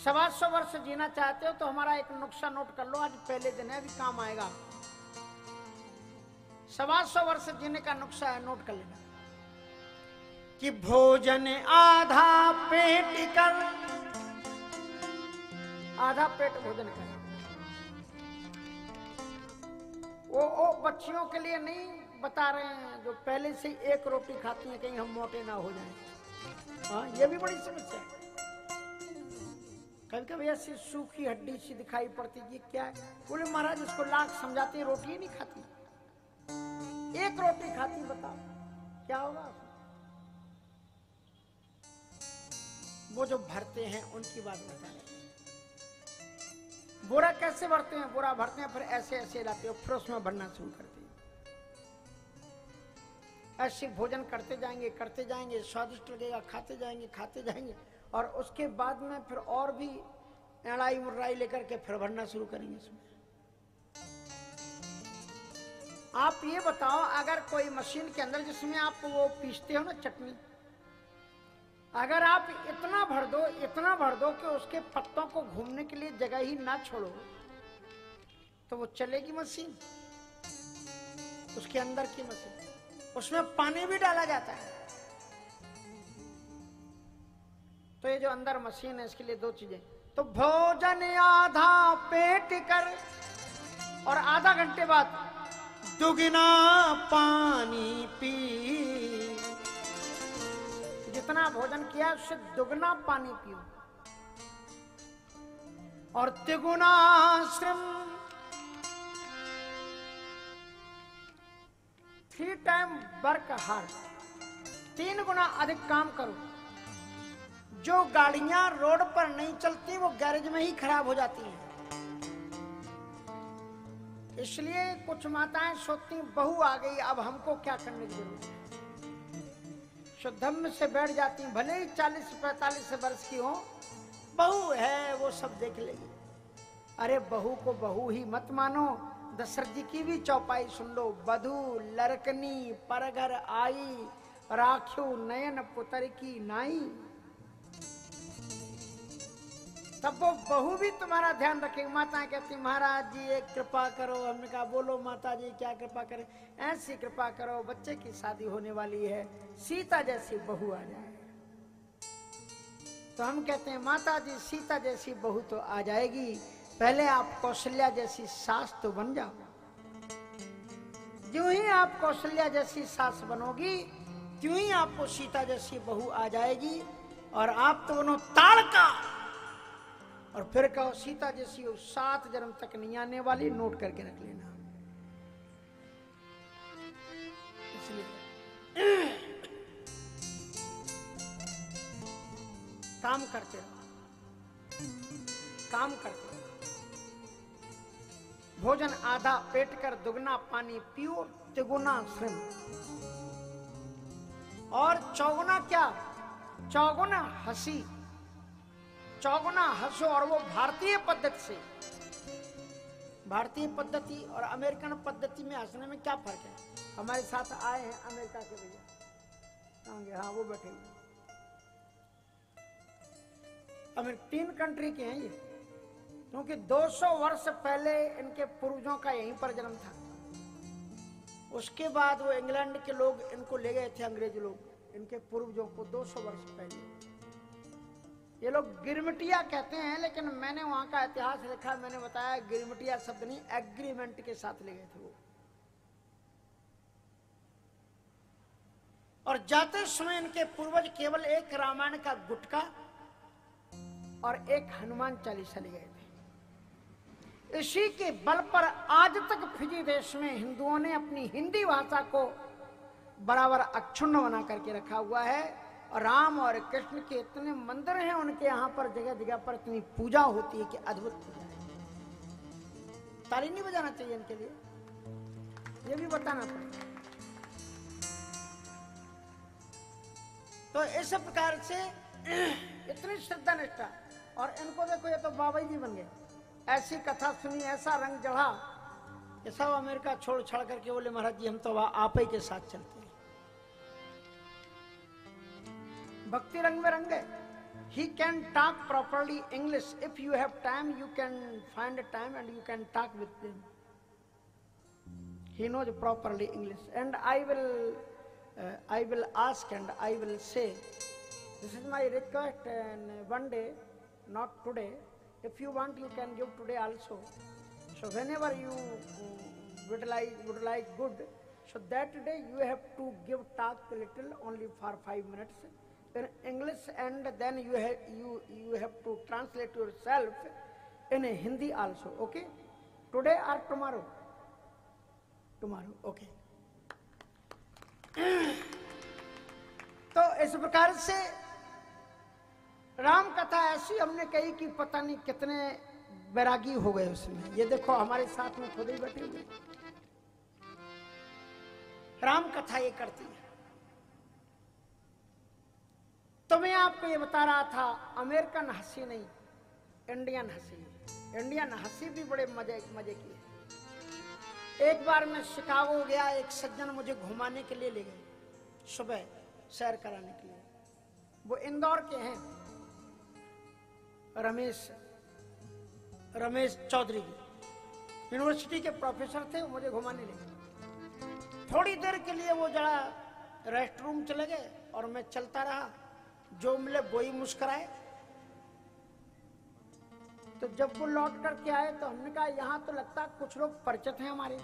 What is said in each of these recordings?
125 वर्ष जीना चाहते हो तो हमारा एक नुस्खा नोट कर लो, आज पहले दिन है, अभी काम आएगा। 125 वर्ष जीने का नुस्खा है, नोट कर लेना कि भोजन आधा पेट कर, आधा पेट भोजन कर। वो बच्चियों के लिए नहीं बता रहे हैं जो पहले से एक रोटी खाती हैं, कहीं हम मोटे ना हो जाएं। हाँ, ये भी बड़ी समस्या है। कभी कभी ऐसी सूखी हड्डी सी दिखाई पड़ती, ये क्या है? बोले महाराज इसको लाख समझाते हैं, रोटी ही नहीं खाती, एक रोटी खाती, बताओ क्या होगा? वो जो भरते हैं उनकी बात बता रहे हैं। बोरा कैसे भरते हैं? बोरा भरते हैं, फिर ऐसे ऐसे लाते हो, फिर उसमें भरना शुरू करते हैं। ऐसे भोजन करते जाएंगे, स्वादिष्ट लगेगा, खाते जाएंगे, और उसके बाद में फिर और भी अड़ाई मुर्राई लेकर के फिर भरना शुरू करेंगे इसमें। आप ये बताओ, अगर कोई मशीन के अंदर जिसमें आप वो पीसते हो ना चटनी, अगर आप इतना भर दो कि उसके पत्तों को घूमने के लिए जगह ही ना छोड़ो, तो वो चलेगी मशीन? उसके अंदर की मशीन, उसमें पानी भी डाला जाता है। तो ये जो अंदर मशीन है, इसके लिए दो चीजें, तो भोजन आधा पेट कर, और आधा घंटे बाद दुगना पानी पी। जितना भोजन किया उससे दुगना पानी पियो, और तिगुना श्रम, 3 टाइम वर्क हार्ड, 3 गुना अधिक काम करो। जो गाड़ियां रोड पर नहीं चलती वो गैरेज में ही खराब हो जाती हैं। इसलिए कुछ माताएं सोचती बहू आ गई, अब हमको क्या करने की जरूरत है, शुद्धम से बैठ जाती, भले ही 40-45 वर्ष की हो, बहू है वो सब देख लेगी। अरे बहू को बहू ही मत मानो, दशरथ जी की भी चौपाई सुन लो, बधू लड़कनी परघर आई, राख्यो नयन पुत्र की नाई। तब वो बहू भी तुम्हारा ध्यान रखेगी। माता कहती महाराज जी एक कृपा करो, हमने कहा बोलो माता जी क्या कृपा करें? ऐसी कृपा करो, बच्चे की शादी होने वाली है, सीता जैसी बहू आ जाए। तो हम कहते हैं माता जी सीता जैसी बहू तो आ जाएगी, पहले आप कौशल्या जैसी सास तो बन जाओ। जो ही आप कौशल्या जैसी सास बनोगी, त्यों ही आपको सीता जैसी बहू आ जाएगी, और आप तो बनो ताड़का। और फिर कहो सीता जैसी हो 7 जन्म तक नहीं आने वाली, नोट करके रख लेना। इसलिए काम करते रहो, काम करते रहो। भोजन आधा पेट कर, दुगना पानी पियो, तिगुना श्रम। और चौगुना क्या? चौगुना हंसी, चौगुना हंसो। और वो भारतीय पद्धति से, भारतीय पद्धति और अमेरिकन पद्धति में हंसने में क्या फर्क है? हमारे साथ आए हैं अमेरिका के भैया, हाँ वो बैठे हुए, 3 कंट्री के हैं ये, क्योंकि 200 वर्ष पहले इनके पूर्वजों का यहीं पर जन्म था। उसके बाद वो इंग्लैंड के लोग इनको ले गए थे, अंग्रेज लोग, इनके पूर्वजों को 200 वर्ष पहले। ये लोग गिरमिटिया कहते हैं, लेकिन मैंने वहां का इतिहास लिखा, मैंने बताया गिरमिटिया शब्द नहीं, एग्रीमेंट के साथ ले गए थे वो। और जाते समय इनके पूर्वज केवल एक रामायण का गुटका और एक हनुमान चालीसा ले गए थे। इसी के बल पर आज तक फिजी देश में हिंदुओं ने अपनी हिंदी भाषा को बराबर अक्षुण्ण बना करके रखा हुआ है। और राम और कृष्ण के इतने मंदिर हैं उनके यहाँ पर, जगह जगह पर इतनी पूजा होती है कि अद्भुत पूजा है। ताली नहीं बजाना चाहिए इनके लिए, ये भी बताना पड़ेगा। तो इस प्रकार से इतनी श्रद्धा निष्ठा, और इनको देखो ये तो बाबा जी बन गए। ऐसी कथा सुनी, ऐसा रंग चढ़ा, ये सब अमेरिका छोड़ छाड़ करके बोले महाराज जी हम तो आप ही के साथ चलते हैं। भक्ति रंग में रंग गए। he can talk properly English. If you have time, you can find a time and you can talk with him. He knows properly English, and I will ask and I will say, this is my request, and one day, not today, if you want you can give today also. So whenever you would like good, so that day you have to give talk a little, only for 5 minutes in English, and then you have to translate yourself in Hindi also. Okay, today or tomorrow? Tomorrow, okay. तो इस प्रकार से राम कथा ऐसी हमने कही कि पता नहीं कितने बैरागी हो गए उसमें। ये देखो हमारे साथ में खुद ही बैठे हुए राम कथा ये करती है। तो मैं आपको ये बता रहा था, अमेरिकन हंसी नहीं, इंडियन हंसी। इंडियन हंसी भी बड़े मजे की है। एक बार मैं शिकागो गया, एक सज्जन मुझे घुमाने के लिए ले गए, सुबह सैर कराने के लिए। वो इंदौर के हैं, रमेश चौधरी जी, यूनिवर्सिटी के प्रोफेसर थे। मुझे घुमाने ले गए। थोड़ी देर के लिए वो जरा रेस्ट रूम चले गए और मैं चलता रहा। जो मिले वो ही मुस्कुराए। तो जब वो लौट करके आए तो हमने कहा यहाँ तो लगता कुछ लोग परिचित हैं हमारे।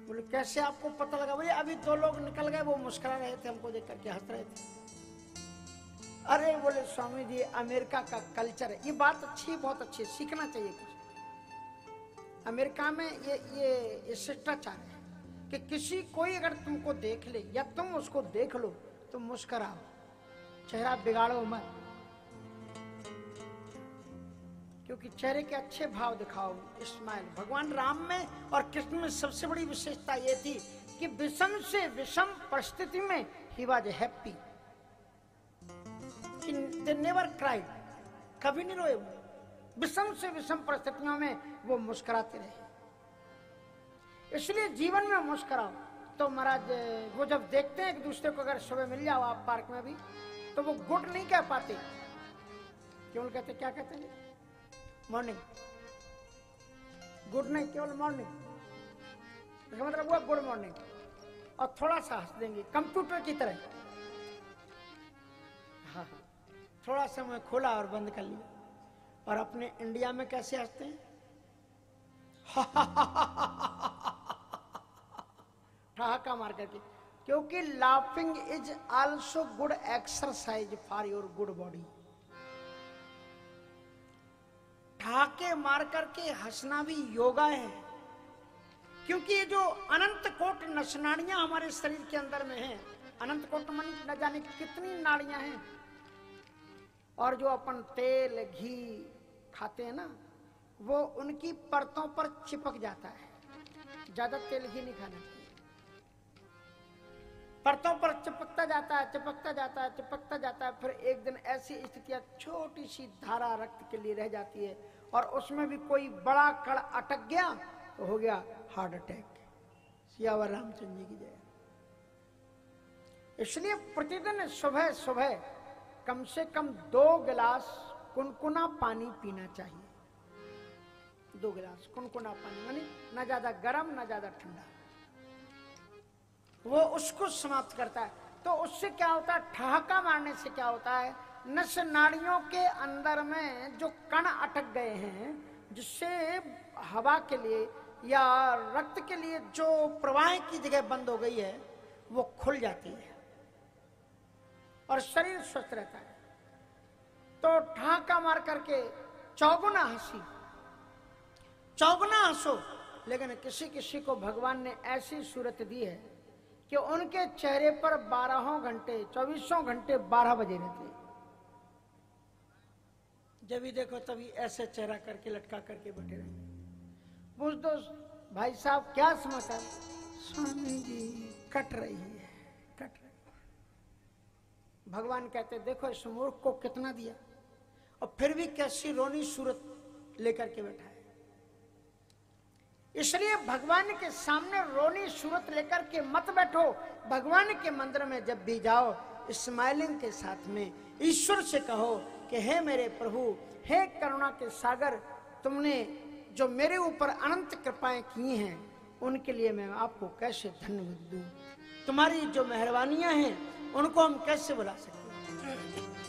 बोले कैसे आपको पता लगा? बोले अभी 2 लोग निकल गए, वो मुस्कुरा रहे थे, हमको देख करके हंस रहे थे। अरे बोले स्वामी जी, अमेरिका का कल्चर है। ये बात अच्छी, बहुत अच्छी, सीखना चाहिए कुछ। अमेरिका में ये शिष्टाचार है कि किसी कोई अगर तुमको देख ले या तुम उसको देख लो तो मुस्कुराओ, चेहरा बिगाड़ो मत, क्योंकि चेहरे के अच्छे भाव दिखाओ, स्माइल। भगवान राम में और कृष्ण में सबसे बड़ी विशेषता ये थी कि विषम से विषम परिस्थिति में he was happy, they never cried, कभी नहीं रोए। विषम से विषम परिस्थितियों में वो मुस्कुराते रहे। इसलिए जीवन में मुस्कुराओ। तो महाराज वो जब देखते हैं एक दूसरे को, अगर सुबह मिल जाओ आप पार्क में भी, तो वो गुड नहीं कह पाते। केवल कहते, क्या कहते हैं? मॉर्निंग, गुड नहीं, केवल मॉर्निंग। इसका मतलब हुआ गुड मॉर्निंग, और थोड़ा सा हंस देंगे कंप्यूटर की तरह। हाँ, थोड़ा सा मुंह खोला और बंद कर लिया। और अपने इंडिया में कैसे हंसते हैं? ठहाका मार करके, क्योंकि laughing is also good exercise for your good body. ठहाके मार करके हंसना भी योगा है, क्योंकि ये जो अनंत कोट नसनाड़ियां हमारे शरीर के अंदर में हैं, अनंत कोट मन न जाने कितनी नाड़ियां हैं। और जो अपन तेल घी खाते हैं ना, वो उनकी परतों पर चिपक जाता है। ज्यादा तेल घी नहीं खाना चाहिए। परतों पर चिपकता जाता है, चिपकता जाता है, चिपकता जाता है। फिर एक दिन ऐसी स्थितियां, छोटी सी धारा रक्त के लिए रह जाती है, और उसमें भी कोई बड़ा कण अटक गया तो हो गया हार्ट अटैक। सियावर रामचंद्र जी की जय। इसलिए प्रतिदिन सुबह सुबह कम से कम 2 गिलास कुनकुना पानी पीना चाहिए। 2 गिलास कुनकुना पानी, यानी ना ज्यादा गर्म ना ज्यादा ठंडा। वो उसको समाप्त करता है। तो उससे क्या होता है? ठहाका मारने से क्या होता है? नस नाड़ियों के अंदर में जो कण अटक गए हैं, जिससे हवा के लिए या रक्त के लिए जो प्रवाह की जगह बंद हो गई है, वो खुल जाती है और शरीर स्वस्थ रहता है। तो ठहाका मार करके चौगुना हंसी, चौगुना हंसो। लेकिन किसी किसी को भगवान ने ऐसी सूरत दी है कि उनके चेहरे पर 12 घंटे 24 घंटे 12 बजे रहते हैं। जब भी देखो तभी ऐसे चेहरा करके लटका करके बैठे रहेंगे। पूछ दो, भाई साहब क्या समाचार? स्वामी जी कट रही है, कट रही है। भगवान कहते देखो इस मूर्ख को कितना दिया, और फिर भी कैसी रोनी सूरत लेकर के बैठा है। इसलिए भगवान के सामने रोनी सूरत लेकर के मत बैठो। भगवान के मंदिर में जब भी जाओ स्माइलिंग के साथ में ईश्वर से कहो कि हे मेरे प्रभु, हे करुणा के सागर, तुमने जो मेरे ऊपर अनंत कृपाएं की हैं उनके लिए मैं आपको कैसे धन्यवाद दूं। तुम्हारी जो मेहरबानियां हैं उनको हम कैसे भुला सकते हैं।